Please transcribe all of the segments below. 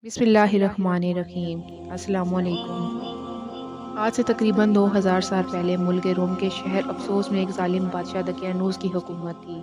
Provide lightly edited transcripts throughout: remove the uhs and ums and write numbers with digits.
बिस्मिल्लाहिर्रहमानिर्रहीम। अस्सलामु अलैकुम। आज से तकरीबन 2000 साल पहले मुल्क रोम के शहर अफसोस में एक जालिम बादशाह दकियानूस की हुकूमत थी।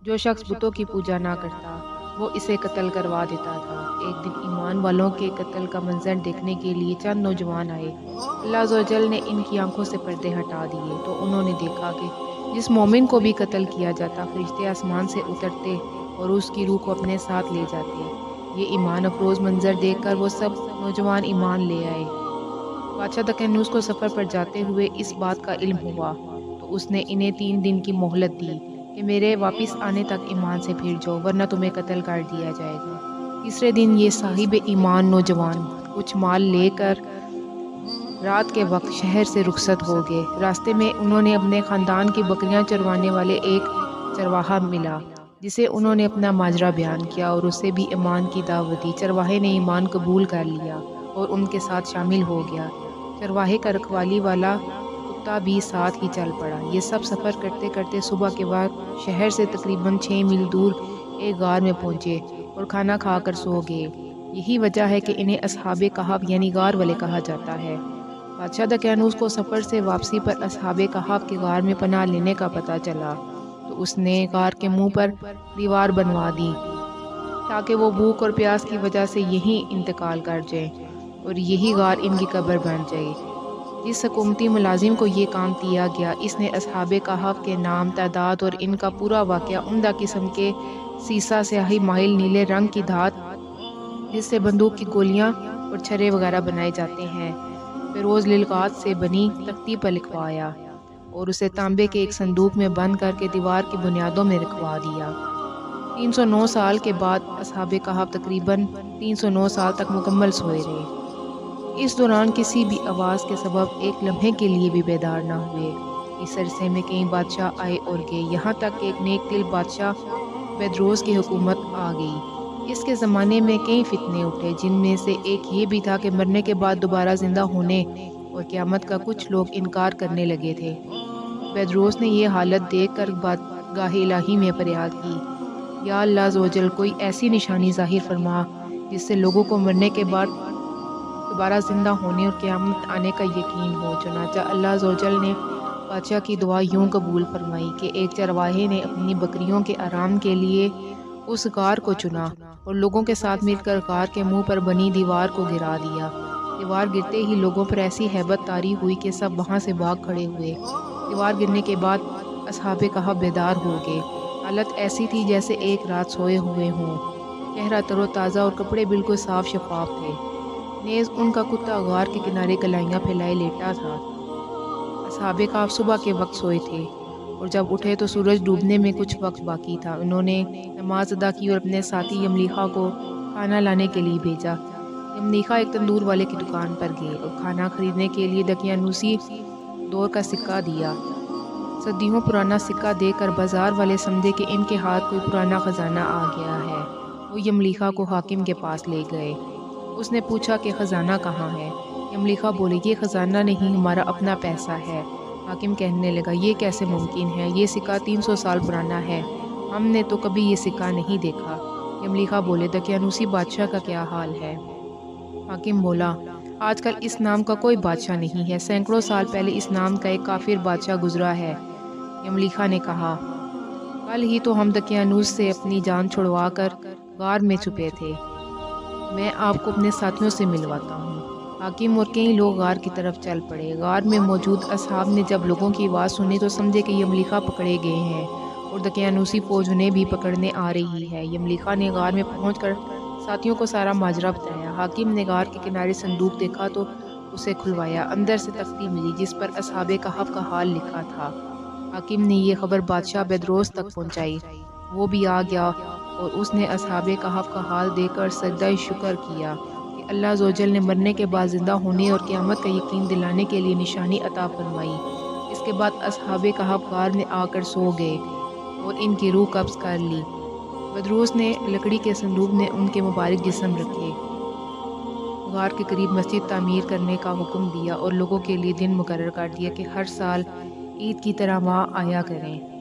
जो शख्स बुतों की पूजा ना करता वो इसे कत्ल करवा देता था। एक दिन ईमान वालों के कत्ल का मंजर देखने के लिए चंद नौजवान आए। अल्लाह अज़्ज़ व जल ने इनकी आंखों से पर्दे हटा दिए तो उन्होंने देखा कि जिस मोमिन को भी कत्ल किया जाता फरिश्ते आसमान से उतरते और उसकी रूह को अपने साथ ले जाते। ये ईमान अफरोज़ मंजर देखकर वो सब नौजवान ईमान ले आए। बादशाह दकियानूस को सफ़र पर जाते हुए इस बात का इल्म हुआ तो उसने इन्हें 3 दिन की मोहलत दी कि मेरे वापस आने तक ईमान से फिर जाओ वरना तुम्हें कत्ल कर दिया जाएगा। तीसरे दिन ये साहिब ईमान नौजवान कुछ माल लेकर रात के वक्त शहर से रुखसत हो गए। रास्ते में उन्होंने अपने ख़ानदान की बकरियां चरवाने वाले एक चरवाहा मिला जिसे उन्होंने अपना माजरा बयान किया और उसे भी ईमान की दावत दी। चरवाहे ने ईमान कबूल कर लिया और उनके साथ शामिल हो गया। चरवाहे का रखवाली वाला कुत्ता भी साथ ही चल पड़ा। ये सब सफ़र करते करते सुबह के बाद शहर से तकरीबन 6 मील दूर एक गार में पहुँचे और खाना खाकर सो गए। यही वजह है कि इन्हें असहाबे कहफ यानी गार वाले कहा जाता है। बादशाह दकियानूस को सफ़र से वापसी पर असहाबे कहफ के गार में पनाह लेने का पता चला तो उसने गार के मुंह पर दीवार बनवा दी ताकि वो भूख और प्यास की वजह से यहीं इंतकाल कर जाए और यही गार इनकी कब्र बन जाए। जिस हुकूमती मुलाजिम को ये काम दिया गया इसने असहाबे कहफ के नाम, तादाद और इनका पूरा वाक़या उम्दा किस्म के सीसा स्याही माइल नीले रंग की धात जिससे बंदूक की गोलियां और छर्रे वगैरह बनाए जाते हैं फिरोज़ लिलकात से बनी तख्ती पर लिखवाया और उसे तांबे के एक संदूक में बंद करके दीवार की बुनियादों में रखवा दिया। 309 साल के बाद असहाबे कहफ तकरीबन 309 साल तक मुकम्मल सोए रहे। इस दौरान किसी भी आवाज़ के सबब एक लम्हे के लिए भी बेदार न हुए। इस अरसे में कई बादशाह आए और गए, यहाँ तक कि एक नेक दिल बादशाह बेदरोस की हुकूमत आ गई। इसके ज़माने में कई फितने उठे जिनमें से एक ये भी था कि मरने के बाद दोबारा ज़िंदा होने और क़यामत का कुछ लोग इनकार करने लगे थे। बेदरोस ने यह हालत देखकर बारगाह इलाही में फरियाद की, या अल्लाह अज़्ज़ व जल कोई ऐसी निशानी ज़ाहिर फरमा जिससे लोगों को मरने के बाद दोबारा ज़िंदा होने और क़यामत आने का यकीन हो। चुनांचे अल्लाह अज़्ज़ व जल ने बादशाह की दुआ यूं कबूल फरमाई कि एक चरवाहे ने अपनी बकरियों के आराम के लिए उस गार को चुना और लोगों के साथ मिलकर गार के मुंह पर बनी दीवार को गिरा दिया। दीवार गिरते ही लोगों पर ऐसी हैबत तारी हुई कि सब वहाँ से भाग खड़े हुए। दीवार गिरने के बाद असहाबे कहफ बेदार हो गए। हालत ऐसी थी जैसे एक रात सोए हुए हों। चेहरा तरोताज़ा और कपड़े बिल्कुल साफ शफाफ थे। नेज़ उनका कुत्ता गार के किनारे कलाइयाँ फैलाए लेटा था। असहाबे कहफ सुबह के वक्त सोए थे और जब उठे तो सूरज डूबने में कुछ वक्त बाकी था। उन्होंने नमाज अदा की और अपने साथी यमलीखा को खाना लाने के लिए भेजा। यमलीखा एक तंदूर वाले की दुकान पर गए और खाना खरीदने के लिए दकियानूसी दौर का सिक्का दिया। सदियों पुराना सिक्का देकर बाजार वाले समझे कि इनके हाथ कोई पुराना खजाना आ गया है। वो यमलीखा को हाकिम के पास ले गए। उसने पूछा कि खजाना कहाँ है। यमलीखा बोले, ये खजाना नहीं, हमारा अपना पैसा है। हाकिम कहने लगा, ये कैसे मुमकिन है, ये सिक्का 300 साल पुराना है, हमने तो कभी ये सिक्का नहीं देखा। यमलीखा बोले, दकियानूसी बादशाह का क्या हाल है। हाकिम बोला, आजकल इस नाम का कोई बादशाह नहीं है, सैकड़ों साल पहले इस नाम का एक काफिर बादशाह गुजरा है। यमलीखा ने कहा, कल ही तो हम दकियानूस से अपनी जान छुड़वा कर गार में छुपे थे, मैं आपको अपने साथियों से मिलवाता हूँ। हाकिम और कई लोग गार की तरफ चल पड़े। गार में मौजूद असहाब ने जब लोगों की आवाज़ सुनी तो समझे कि यमलीखा पकड़े गए हैं और दकियानूसी फौज उन्हें भी पकड़ने आ रही है। यमलीखा ने गार में पहुंचकर साथियों को सारा माजरा बताया। हाकिम ने गार के किनारे संदूक देखा तो उसे खुलवाया। अंदर से तख्ती मिली जिस पर असहाबे कहफ का हाल लिखा था। हाकिम ने यह खबर बादशाह बेदरोस तक पहुँचाई। वो भी आ गया और उसने असहाबे कहफ का हाल देखकर सजदा शुक्र किया कि अल्लाह अज़्ज़ व जल ने मरने के बाद ज़िंदा होने और क़यामत का यकीन दिलाने के लिए निशानी अता फरमाई। इसके बाद असहाबे कहफ गार में आकर सो गए और इनकी रूह कब्ज़ कर ली। बेदरोस ने लकड़ी के संदूक में उनके मुबारक जिस्म रखे। गार के करीब मस्जिद तामीर करने का हुक्म दिया और लोगों के लिए दिन मुकर्रर कर दिया कि हर साल ईद की तरह वहाँ आया करें।